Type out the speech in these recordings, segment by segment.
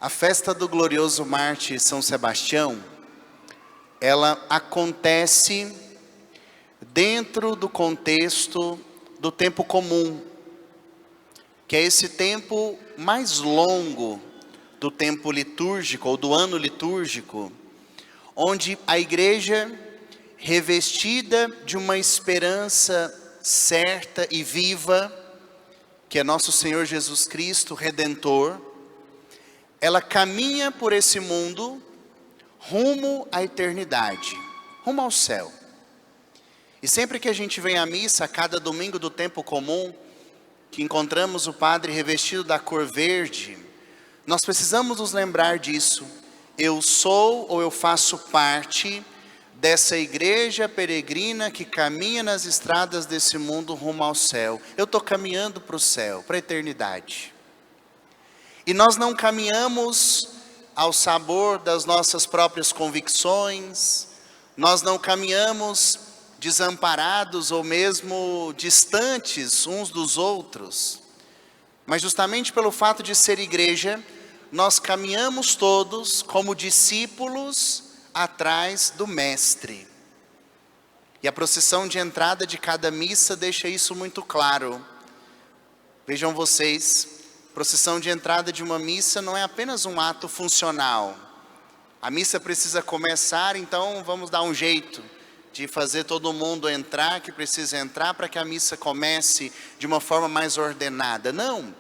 A festa do glorioso Mártir São Sebastião, ela acontece dentro do contexto do tempo comum, que é esse tempo mais longo do tempo litúrgico ou do ano litúrgico, onde a igreja, revestida de uma esperança certa e viva, que é nosso Senhor Jesus Cristo, Redentor, ela caminha por esse mundo rumo à eternidade, rumo ao céu. E sempre que a gente vem à missa, a cada domingo do tempo comum, que encontramos o padre revestido da cor verde, nós precisamos nos lembrar disso. Eu sou ou eu faço parte dessa igreja peregrina que caminha nas estradas desse mundo rumo ao céu. Eu estou caminhando para o céu, para a eternidade. E nós não caminhamos ao sabor das nossas próprias convicções, nós não caminhamos desamparados ou mesmo distantes uns dos outros, mas justamente pelo fato de ser igreja, nós caminhamos todos como discípulos atrás do Mestre. E a procissão de entrada de cada missa deixa isso muito claro. Vejam vocês, procissão de entrada de uma missa não é apenas um ato funcional. A missa precisa começar, então vamos dar um jeito de fazer todo mundo entrar, que precisa entrar, para que a missa comece de uma forma mais ordenada. Não,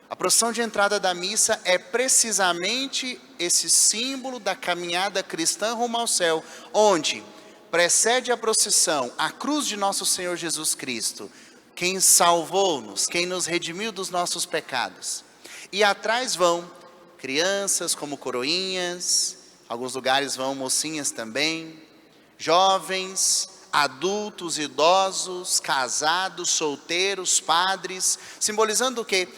a procissão de entrada da missa é precisamente esse símbolo da caminhada cristã rumo ao céu, onde precede a procissão a cruz de nosso Senhor Jesus Cristo, quem salvou-nos, quem nos redimiu dos nossos pecados. E atrás vão crianças como coroinhas, alguns lugares vão mocinhas também, jovens, adultos, idosos, casados, solteiros, padres, simbolizando o quê?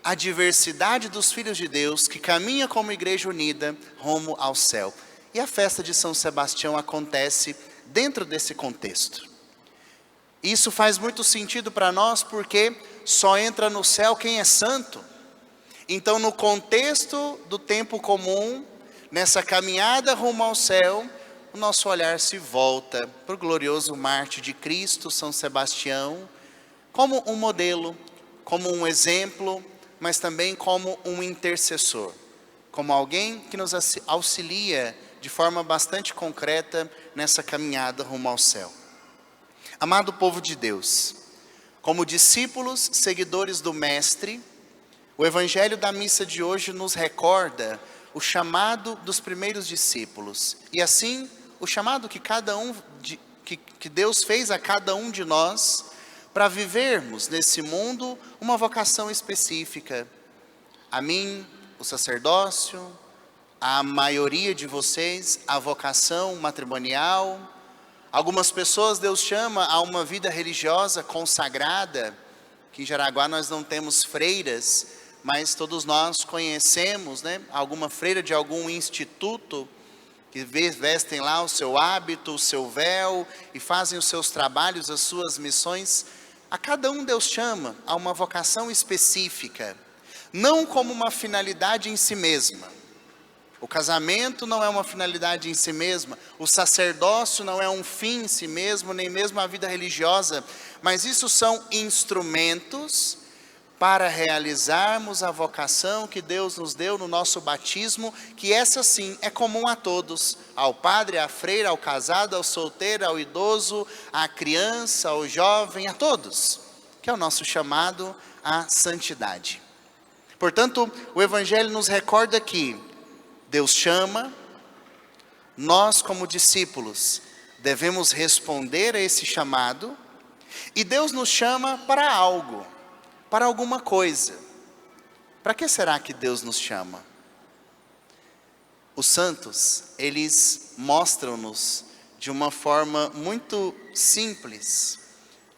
A diversidade dos filhos de Deus que caminha como igreja unida rumo ao céu. E a festa de São Sebastião acontece dentro desse contexto. Isso faz muito sentido para nós porque só entra no céu quem é santo. Então, no contexto do tempo comum, nessa caminhada rumo ao céu, o nosso olhar se volta para o glorioso mártir de Cristo, São Sebastião, como um modelo, como um exemplo, mas também como um intercessor, como alguém que nos auxilia de forma bastante concreta nessa caminhada rumo ao céu. Amado povo de Deus, como discípulos, seguidores do Mestre, o Evangelho da missa de hoje nos recorda o chamado dos primeiros discípulos, e assim o chamado que que Deus fez a cada um de nós para vivermos nesse mundo uma vocação específica. A mim, o sacerdócio, a maioria de vocês, a vocação matrimonial. Algumas pessoas Deus chama a uma vida religiosa consagrada, que em Jaraguá nós não temos freiras, mas todos nós conhecemos, alguma freira de algum instituto, que vestem lá o seu hábito, o seu véu, e fazem os seus trabalhos, as suas missões. A cada um Deus chama a uma vocação específica, não como uma finalidade em si mesma. O casamento não é uma finalidade em si mesma, o sacerdócio não é um fim em si mesmo, nem mesmo a vida religiosa, mas isso são instrumentos para realizarmos a vocação que Deus nos deu no nosso batismo, que essa sim é comum a todos, ao padre, à freira, ao casado, ao solteiro, ao idoso, à criança, ao jovem, a todos, que é o nosso chamado à santidade. Portanto, o Evangelho nos recorda que Deus chama, nós como discípulos devemos responder a esse chamado, e Deus nos chama para algo, para alguma coisa. Para que será que Deus nos chama? Os santos, eles mostram-nos de uma forma muito simples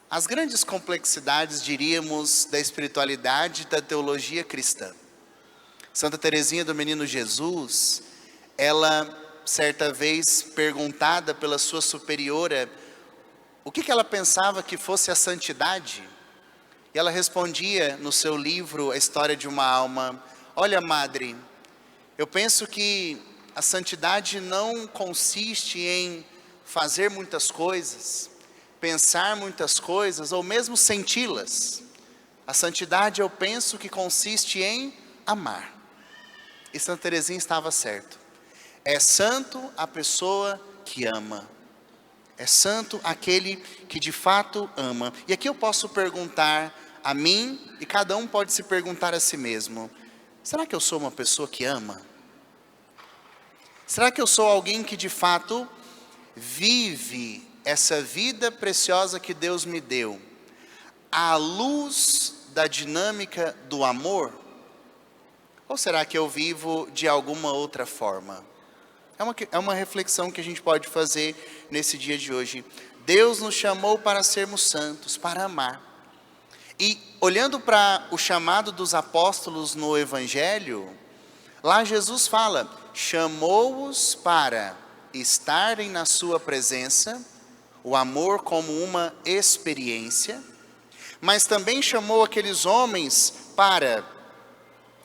as grandes complexidades, diríamos, da espiritualidade e da teologia cristã. Santa Teresinha do Menino Jesus, ela, certa vez, perguntada pela sua superiora, o que ela pensava que fosse a santidade? E ela respondia no seu livro, A História de uma Alma: olha, madre, Eu penso que a santidade não consiste em fazer muitas coisas, pensar muitas coisas ou mesmo senti-las. A santidade, eu penso que consiste em amar. E Santa Teresinha estava certo. É santo a pessoa que ama. É santo aquele que de fato ama. E aqui eu posso perguntar a mim, e cada um pode se perguntar a si mesmo: será que eu sou uma pessoa que ama? Será que eu sou alguém que de fato vive essa vida preciosa que Deus me deu à luz da dinâmica do amor? Ou será que eu vivo de alguma outra forma? É uma reflexão que a gente pode fazer nesse dia de hoje. Deus nos chamou para sermos santos, para amar. E olhando para o chamado dos apóstolos no Evangelho, lá Jesus fala: chamou-os para estarem na sua presença, o amor como uma experiência, mas também chamou aqueles homens para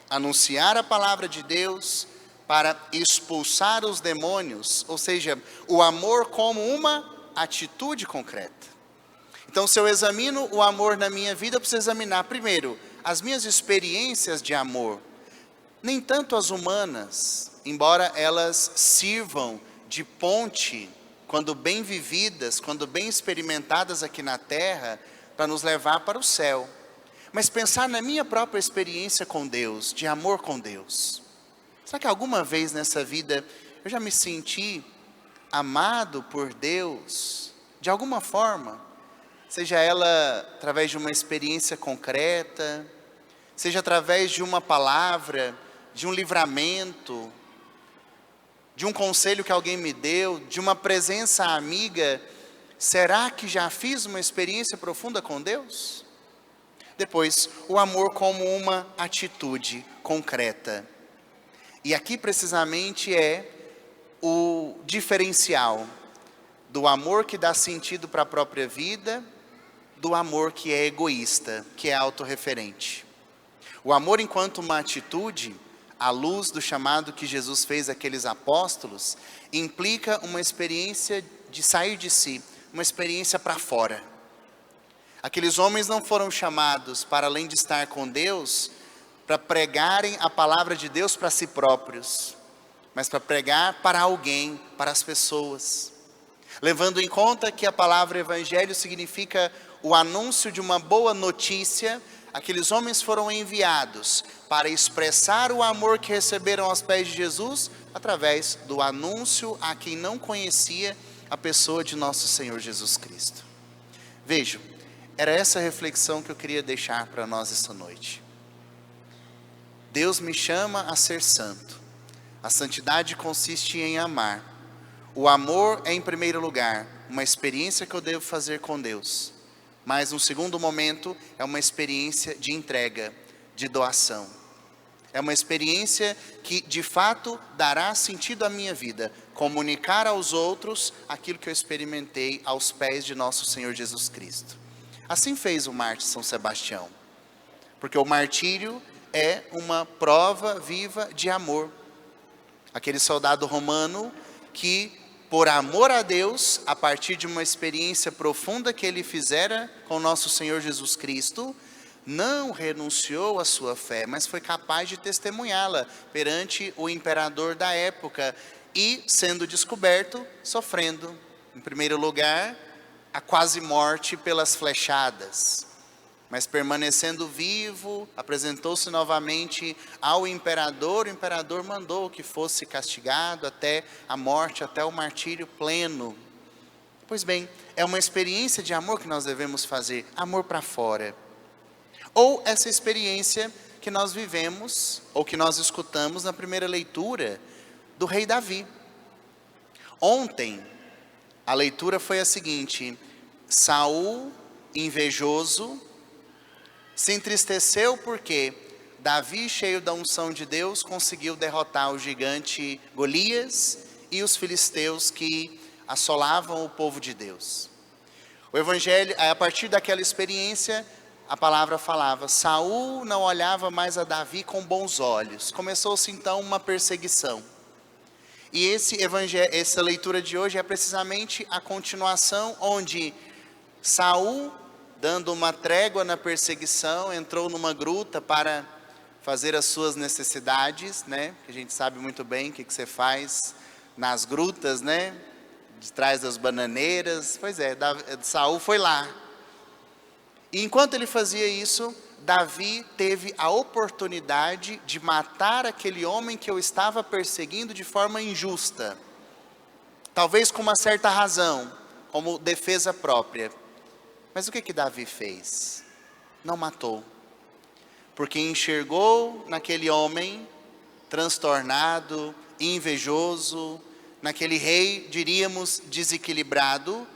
anunciar a palavra de Deus, para expulsar os demônios, ou seja, o amor como uma atitude concreta. Então, se eu examino o amor na minha vida, eu preciso examinar primeiro as minhas experiências de amor, nem tanto as humanas, embora elas sirvam de ponte, quando bem vividas, quando bem experimentadas aqui na terra, para nos levar para o céu. Mas pensar na minha própria experiência com Deus, de amor com Deus. Será que alguma vez nessa vida eu já me senti amado por Deus, de alguma forma? Seja ela através de uma experiência concreta, seja através de uma palavra, de um livramento, de um conselho que alguém me deu, de uma presença amiga. Será que já fiz uma experiência profunda com Deus? Depois, o amor como uma atitude concreta. E aqui precisamente é o diferencial do amor que dá sentido para a própria vida, do amor que é egoísta, que é autorreferente. O amor enquanto uma atitude, à luz do chamado que Jesus fez àqueles apóstolos, implica uma experiência de sair de si, uma experiência para fora. Aqueles homens não foram chamados para, além de estar com Deus, para pregarem a palavra de Deus para si próprios, mas para pregar para alguém, para as pessoas. Levando em conta que a palavra evangelho significa o anúncio de uma boa notícia, aqueles homens foram enviados para expressar o amor que receberam aos pés de Jesus, através do anúncio a quem não conhecia a pessoa de nosso Senhor Jesus Cristo. Vejam, era essa reflexão que eu queria deixar para nós esta noite. Deus me chama a ser santo. A santidade consiste em amar. O amor é, em primeiro lugar, uma experiência que eu devo fazer com Deus. Mas, no segundo momento, é uma experiência de entrega, de doação. É uma experiência que, de fato, dará sentido à minha vida. Comunicar aos outros aquilo que eu experimentei aos pés de nosso Senhor Jesus Cristo. Assim fez o mártir São Sebastião. Porque o martírio é uma prova viva de amor. Aquele soldado romano que, por amor a Deus, a partir de uma experiência profunda que ele fizera com nosso Senhor Jesus Cristo, não renunciou à sua fé, mas foi capaz de testemunhá-la perante o imperador da época e, sendo descoberto, sofrendo, em primeiro lugar, a quase morte pelas flechadas. Mas permanecendo vivo, apresentou-se novamente ao imperador. O imperador mandou que fosse castigado até a morte, até o martírio pleno. Pois bem, é uma experiência de amor que nós devemos fazer, amor para fora. Ou essa experiência que nós vivemos, ou que nós escutamos na primeira leitura do rei Davi. Ontem, a leitura foi a seguinte: Saul, invejoso, se entristeceu porque Davi, cheio da unção de Deus, conseguiu derrotar o gigante Golias e os filisteus que assolavam o povo de Deus. O Evangelho, a partir daquela experiência, a palavra falava, Saul não olhava mais a Davi com bons olhos. Começou-se então uma perseguição. E essa leitura de hoje é precisamente a continuação, onde Saul, dando uma trégua na perseguição, entrou numa gruta para fazer as suas necessidades, né? Que a gente sabe muito bem o que você faz nas grutas, né? De trás das bananeiras. Pois é, Saul foi lá. E enquanto ele fazia isso, Davi teve a oportunidade de matar aquele homem que eu estava perseguindo de forma injusta. Talvez com uma certa razão, como defesa própria. Mas o que Davi fez? Não matou. Porque enxergou naquele homem transtornado, invejoso, naquele rei, diríamos, desequilibrado,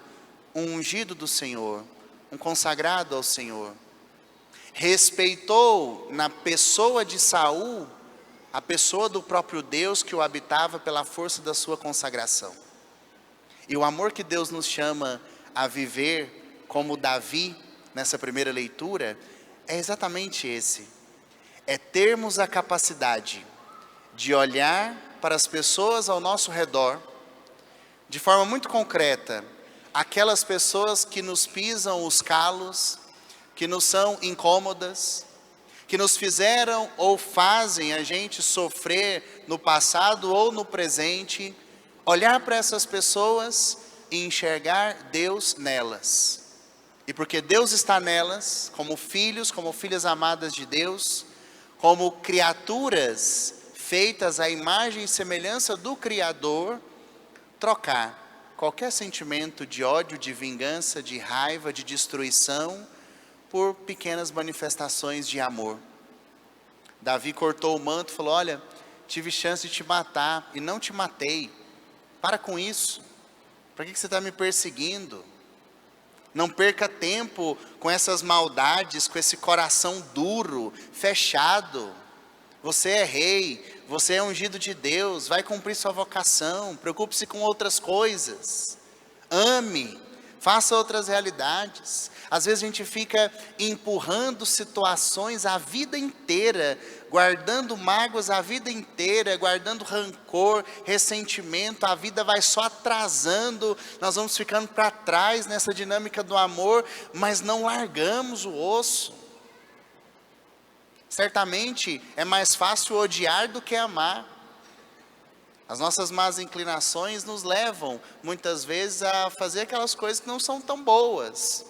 um ungido do Senhor, um consagrado ao Senhor. Respeitou na pessoa de Saul, a pessoa do próprio Deus que o habitava pela força da sua consagração. E o amor que Deus nos chama a viver como Davi, nessa primeira leitura, é exatamente esse. É termos a capacidade de olhar para as pessoas ao nosso redor, de forma muito concreta, aquelas pessoas que nos pisam os calos, que nos são incômodas, que nos fizeram ou fazem a gente sofrer no passado ou no presente, olhar para essas pessoas e enxergar Deus nelas. E porque Deus está nelas, como filhos, como filhas amadas de Deus, como criaturas feitas à imagem e semelhança do Criador, trocar qualquer sentimento de ódio, de vingança, de raiva, de destruição, por pequenas manifestações de amor. Davi cortou o manto e falou, olha, tive chance de te matar e não te matei. Para com isso. Para que você está me perseguindo? Não perca tempo com essas maldades, com esse coração duro, fechado. Você é rei, você é ungido de Deus, vai cumprir sua vocação, preocupe-se com outras coisas. Ame, faça outras realidades. Às vezes a gente fica empurrando situações a vida inteira, guardando mágoas a vida inteira, guardando rancor, ressentimento, a vida vai só atrasando, nós vamos ficando para trás nessa dinâmica do amor, mas não largamos o osso. Certamente é mais fácil odiar do que amar. As nossas más inclinações nos levam, muitas vezes, a fazer aquelas coisas que não são tão boas.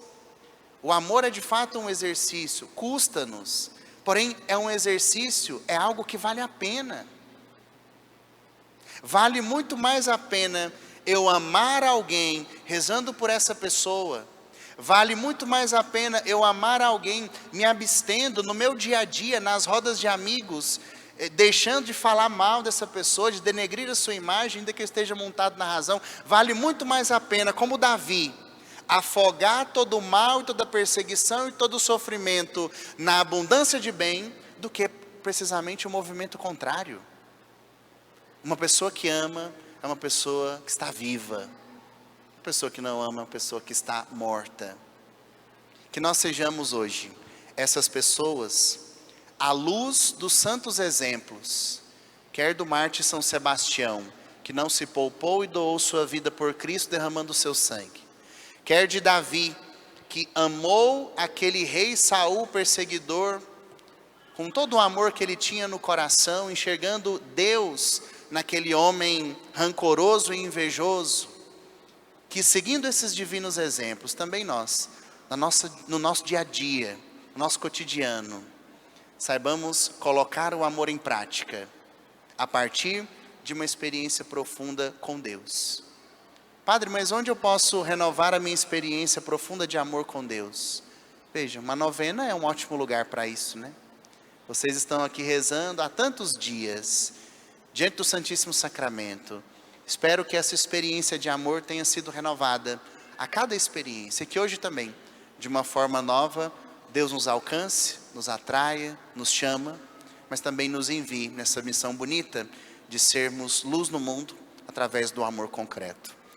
O amor é de fato um exercício, custa-nos, porém é um exercício, é algo que vale a pena. Vale muito mais a pena eu amar alguém rezando por essa pessoa. Vale muito mais a pena eu amar alguém me abstendo no meu dia a dia, nas rodas de amigos, deixando de falar mal dessa pessoa, de denegrir a sua imagem, ainda que eu esteja montado na razão. Vale muito mais a pena, como Davi, afogar todo o mal, e toda a perseguição e todo o sofrimento na abundância de bem, do que precisamente o movimento contrário. Uma pessoa que ama é uma pessoa que está viva. Uma pessoa que não ama é uma pessoa que está morta. Que nós sejamos hoje essas pessoas à luz dos santos exemplos, quer do mártir São Sebastião, que não se poupou e doou sua vida por Cristo derramando o seu sangue, quer de Davi, que amou aquele rei Saul perseguidor, com todo o amor que ele tinha no coração, enxergando Deus naquele homem rancoroso e invejoso, que seguindo esses divinos exemplos, também nós, no nosso dia a dia, no nosso cotidiano, saibamos colocar o amor em prática, a partir de uma experiência profunda com Deus. Padre, mas onde eu posso renovar a minha experiência profunda de amor com Deus? Veja, uma novena é um ótimo lugar para isso, né? Vocês estão aqui rezando há tantos dias, diante do Santíssimo Sacramento. Espero que essa experiência de amor tenha sido renovada a cada experiência, e que hoje também, de uma forma nova, Deus nos alcance, nos atraia, nos chama, mas também nos envie nessa missão bonita de sermos luz no mundo através do amor concreto.